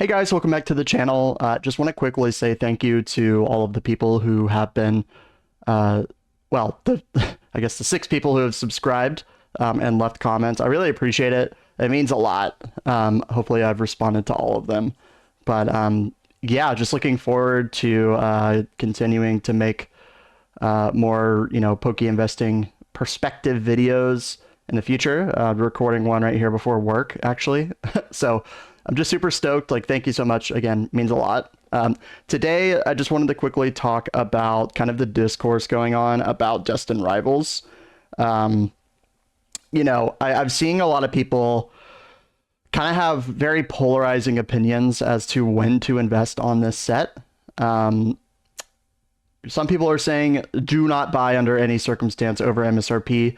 Hey guys, welcome back to the channel. Just want to quickly say thank you to all of the people who have been, uh, well, I guess the 6 people who have subscribed and left comments. I really appreciate it. It means a lot. Hopefully I've responded to all of them. But yeah, just looking forward to continuing to make more, pokey investing perspective videos in the future. Recording one right here before work, actually. So I'm just super stoked. Like, thank you so much. Again, means a lot. Today, I just wanted to quickly talk about kind of the discourse going on about Destined Rivals. I've seen a lot of people kind of have very polarizing opinions as to when to invest on this set. Some people are saying do not buy under any circumstance over MSRP.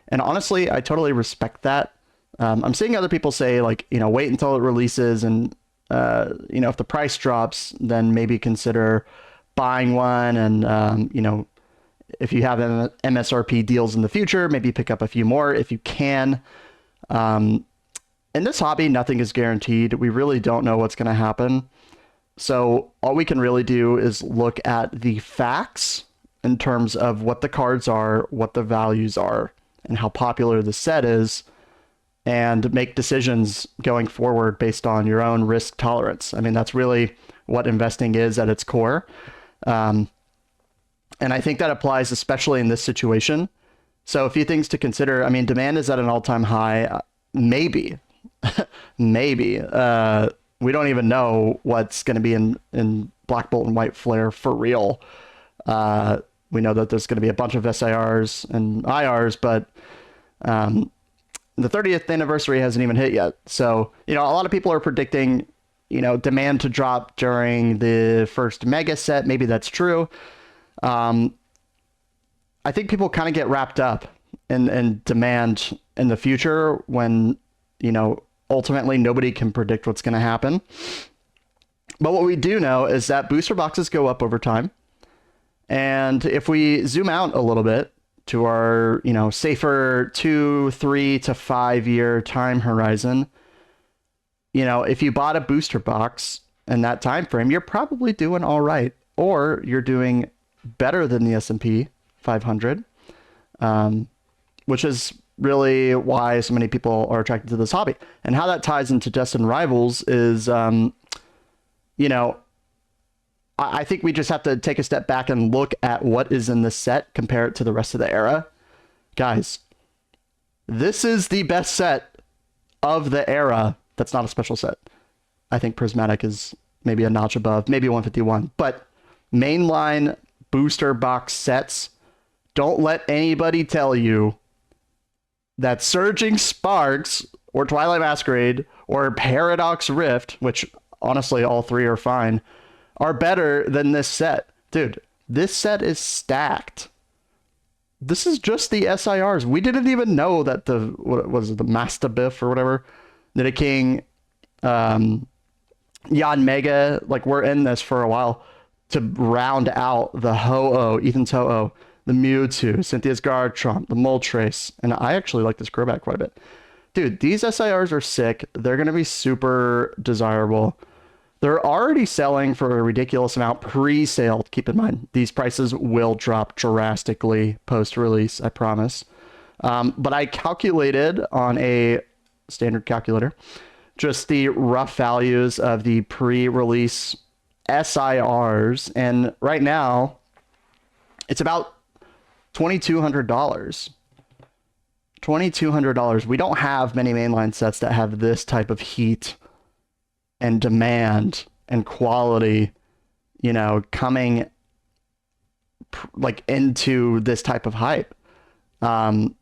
And honestly, I totally respect that. I'm seeing other people say, like, wait until it releases and, if the price drops, then maybe consider buying one. And, if you have MSRP deals in the future, maybe pick up a few more if you can. In this hobby, nothing is guaranteed. We really don't know what's going to happen. So all we can really do is look at the facts in terms of what the cards are, what the values are, and how popular the set is, and make decisions going forward based on your own risk tolerance. I mean, that's really what investing is at its core. And I think that applies especially in this situation. So a few things to consider. I mean, demand is at an all-time high. Maybe, maybe. We don't even know what's going to be in Black Bolt and White Flare for real. We know that there's going to be a bunch of SIRs and IRs, but the 30th anniversary hasn't even hit yet. So, a lot of people are predicting, demand to drop during the first mega set. Maybe that's true. I think people kind of get wrapped up in demand in the future when, ultimately nobody can predict what's going to happen. But what we do know is that booster boxes go up over time. And if we zoom out a little bit to our, safer 2, 3 to 5 year time horizon, if you bought a booster box in that time frame, you're probably doing all right, or you're doing better than the S&P 500, which is really why so many people are attracted to this hobby. And how that ties into Destined Rivals is, I think we just have to take a step back and look at what is in this set, compare it to the rest of the era. Guys, this is the best set of the era. That's not a special set. I think Prismatic is maybe a notch above, maybe 151. But mainline booster box sets, don't let anybody tell you that Surging Sparks or Twilight Masquerade or Paradox Rift, which honestly all three are fine, are better than this set. Dude, this set is stacked. This is just the SIRs. We didn't even know that what was it, the Mastabiff or whatever, Nita King, Yan Mega, like, we're in this for a while to round out the Ho-Oh, Ethan's Ho-Oh, the Mewtwo, Cynthia's Garchomp, the Moltres, and I actually like this Crobat quite a bit. Dude, these SIRs are sick. They're going to be super desirable. They're already selling for a ridiculous amount pre-sale. Keep in mind, these prices will drop drastically post-release, I promise. But I calculated on a standard calculator just the rough values of the pre-release SIRs, and right now it's about $2,200. $2,200. We don't have many mainline sets that have this type of heat and demand and quality, coming like into this type of hype. Now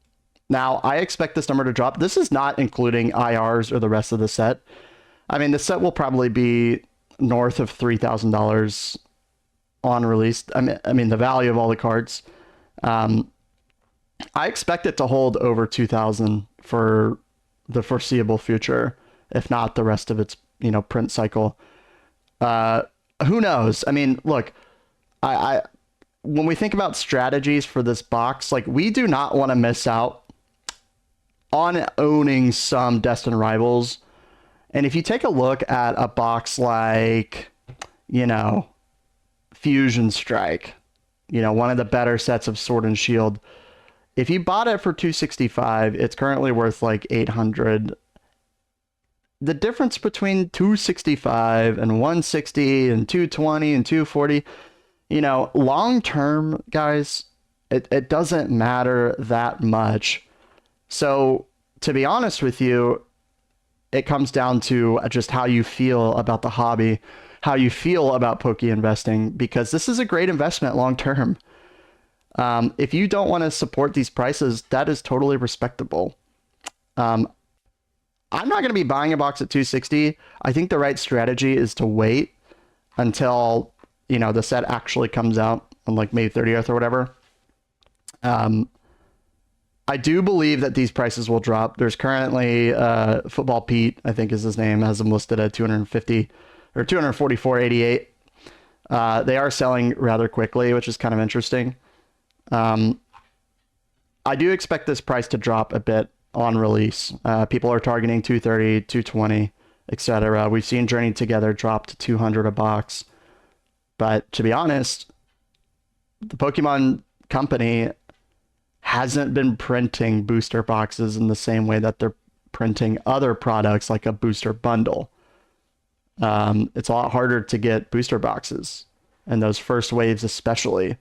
I expect this number to drop. This is not including IRs or the rest of the set. I mean, the set will probably be north of $3,000 on release. I mean, the value of all the cards. I expect it to hold over 2,000 for the foreseeable future, if not the rest of its, print cycle. Who knows? I mean, look, I when we think about strategies for this box, like, we do not want to miss out on owning some Destined Rivals And if you take a look at a box like, you know, Fusion Strike, you know, one of the better sets of Sword and Shield, if you bought it for 265, it's currently worth like 800. The difference between 265 and 160 and 220 and 240, you know, long term, guys, it doesn't matter that much. So to be honest with you, it comes down to just how you feel about the hobby, how you feel about Poke investing, because this is a great investment long term. If you don't want to support these prices, that is totally respectable. I'm not going to be buying a box at 260. I think the right strategy is to wait until, you know, the set actually comes out on like May 30th or whatever. I do believe that these prices will drop. There's currently Football Pete, I think is his name, has them listed at 250 or 244.88. They are selling rather quickly, which is kind of interesting. I do expect this price to drop a bit on release. People are targeting 230, 220, etc. We've seen Journey Together drop to 200 a box. But to be honest, the Pokemon company hasn't been printing booster boxes in the same way that they're printing other products like a booster bundle. It's a lot harder to get booster boxes, and those first waves especially.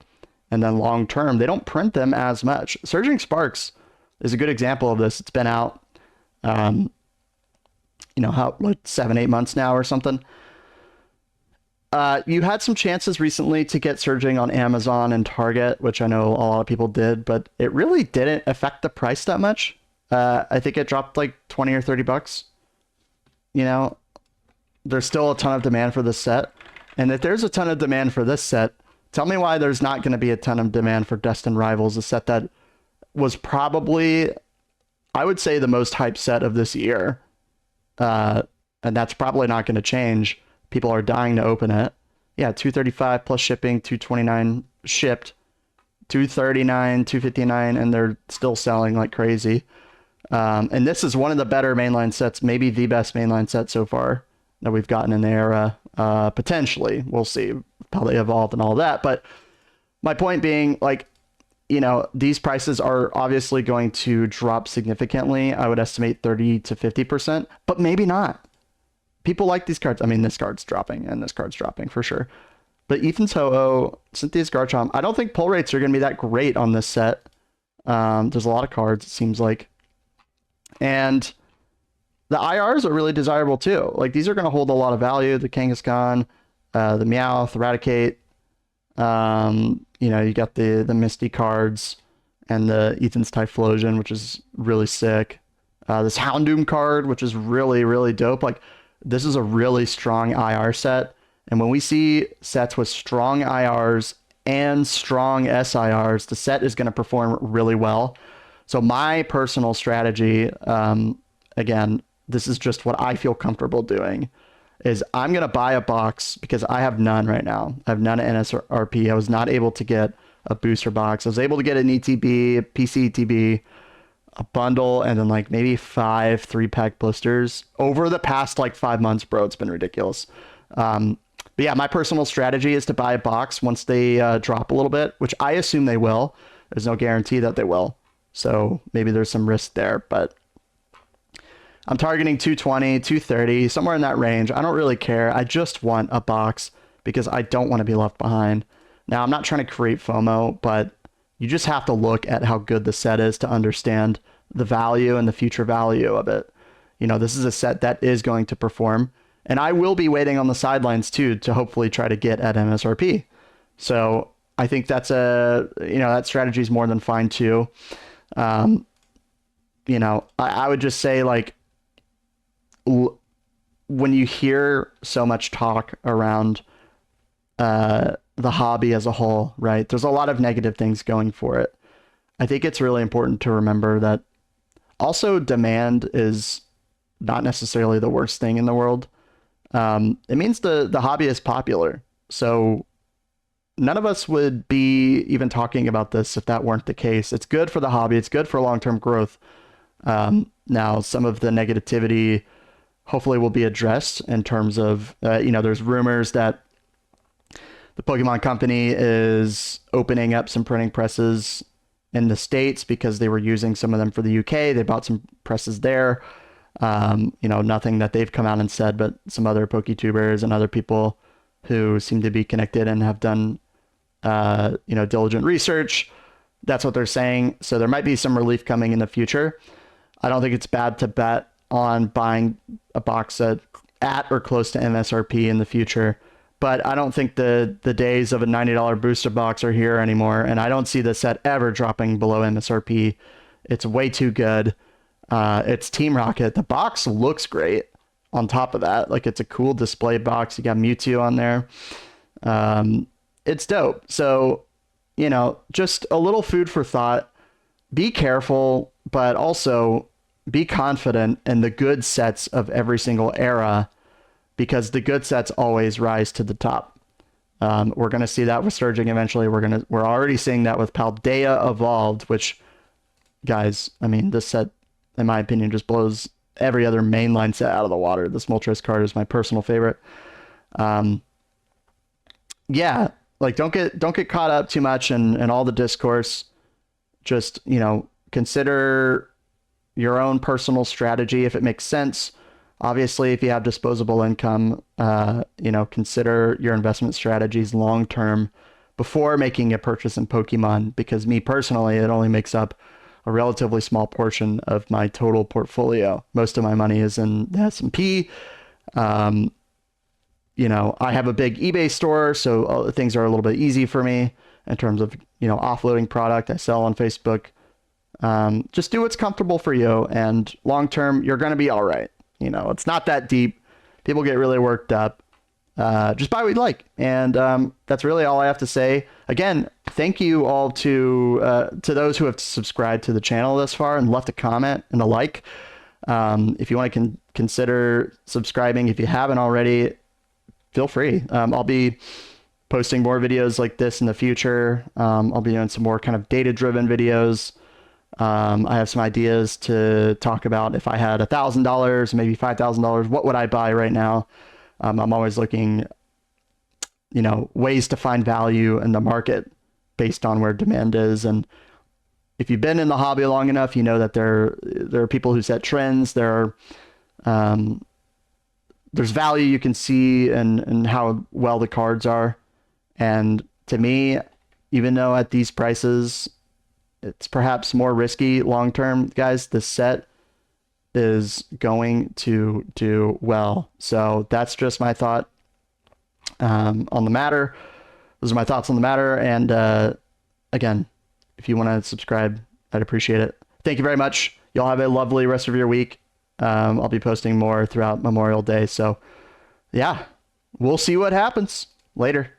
And then long term, they don't print them as much. Surging Sparks is a good example of this. It's been out, you know, how, like 7-8 months now or something. You had some chances recently to get Surging on Amazon and Target, which I know a lot of people did, but it really didn't affect the price that much. I think it dropped like 20 or 30 bucks. You know, there's still a ton of demand for this set. And if there's a ton of demand for this set, tell me why there's not going to be a ton of demand for Destined Rivals, a set that was probably, I would say, the most hyped set of this year. And that's probably not going to change. People are dying to open it. Yeah, 235 plus shipping, 229 shipped, 239, 259, and they're still selling like crazy. And this is one of the better mainline sets, maybe the best mainline set so far that we've gotten in the era. Potentially, we'll see how they evolve and all that. But my point being, like, you know, these prices are obviously going to drop significantly. I would estimate 30 to 50%, but maybe not. People like these cards. I mean, this card's dropping and this card's dropping for sure. But Ethan's Ho-Oh, Cynthia's Garchomp, I don't think pull rates are going to be that great on this set. There's a lot of cards, it seems like. And the IRs are really desirable too. Like, these are going to hold a lot of value. The Kangaskhan, the Meowth, Eradicate. You know, you got the Misty cards and the Ethan's Typhlosion, which is really sick. This Houndoom card, which is really, really dope. Like, this is a really strong IR set. And when we see sets with strong IRs and strong SIRs, the set is going to perform really well. So my personal strategy, again, this is just what I feel comfortable doing, is I'm going to buy a box because I have none right now. I have none at NSRP. I was not able to get a booster box. I was able to get an ETB, a PC ETB, a bundle, and then like maybe 5 3-pack blisters over the past like 5 months, bro. It's been ridiculous. But yeah, my personal strategy is to buy a box once they drop a little bit, which I assume they will. There's no guarantee that they will. So maybe there's some risk there, but I'm targeting 220, 230, somewhere in that range. I don't really care. I just want a box because I don't want to be left behind. Now, I'm not trying to create FOMO, but you just have to look at how good the set is to understand the value and the future value of it. You know, this is a set that is going to perform, and I will be waiting on the sidelines too to hopefully try to get at MSRP. So I think that's that strategy is more than fine too. You know, I would just say, like, when you hear so much talk around the hobby as a whole, right? There's a lot of negative things going for it. I think it's really important to remember that also demand is not necessarily the worst thing in the world. It means the hobby is popular. So none of us would be even talking about this if that weren't the case. It's good for the hobby. It's good for long-term growth. Now, some of the negativity hopefully will be addressed in terms of, there's rumors that the Pokemon Company is opening up some printing presses in the States because they were using some of them for the UK. They bought some presses there. Nothing that they've come out and said, but some other PokeTubers and other people who seem to be connected and have done, diligent research. That's what they're saying. So there might be some relief coming in the future. I don't think it's bad to bet on buying a box at or close to MSRP in the future. But I don't think the days of a $90 booster box are here anymore. And I don't see the set ever dropping below MSRP. It's way too good. It's Team Rocket. The box looks great on top of that. Like, it's a cool display box. You got Mewtwo on there. It's dope. So, just a little food for thought. Be careful, but also be confident in the good sets of every single era, because the good sets always rise to the top. We're going to see that with Surging eventually. We're already seeing that with Paldea Evolved, which, guys, I mean, this set, in my opinion, just blows every other mainline set out of the water. This Moltres card is my personal favorite. Yeah, like, don't get caught up too much in all the discourse. Just, consider your own personal strategy if it makes sense. Obviously, if you have disposable income, consider your investment strategies long term before making a purchase in Pokemon, because me personally, it only makes up a relatively small portion of my total portfolio. Most of my money is in the S&P. I have a big eBay store, so things are a little bit easy for me in terms of, offloading product. I sell on Facebook. Just do what's comfortable for you, and long term, you're going to be all right. It's not that deep. People get really worked up. Just buy what you like. And that's really all I have to say. Again, thank you all to those who have subscribed to the channel thus far and left a comment and a like. If you want to consider subscribing, if you haven't already, feel free. I'll be posting more videos like this in the future. I'll be doing some more kind of data-driven videos. I have some ideas to talk about. If I had $1,000, maybe $5,000, what would I buy right now? I'm always looking, ways to find value in the market based on where demand is. And if you've been in the hobby long enough, you know that there are people who set trends. There's value you can see in how well the cards are. And to me, even though at these prices, it's perhaps more risky long term, guys, this set is going to do well. So that's just my thought on the matter. Those are my thoughts on the matter. And again, if you want to subscribe, I'd appreciate it. Thank you very much. Y'all have a lovely rest of your week. I'll be posting more throughout Memorial Day. So yeah, we'll see what happens. Later.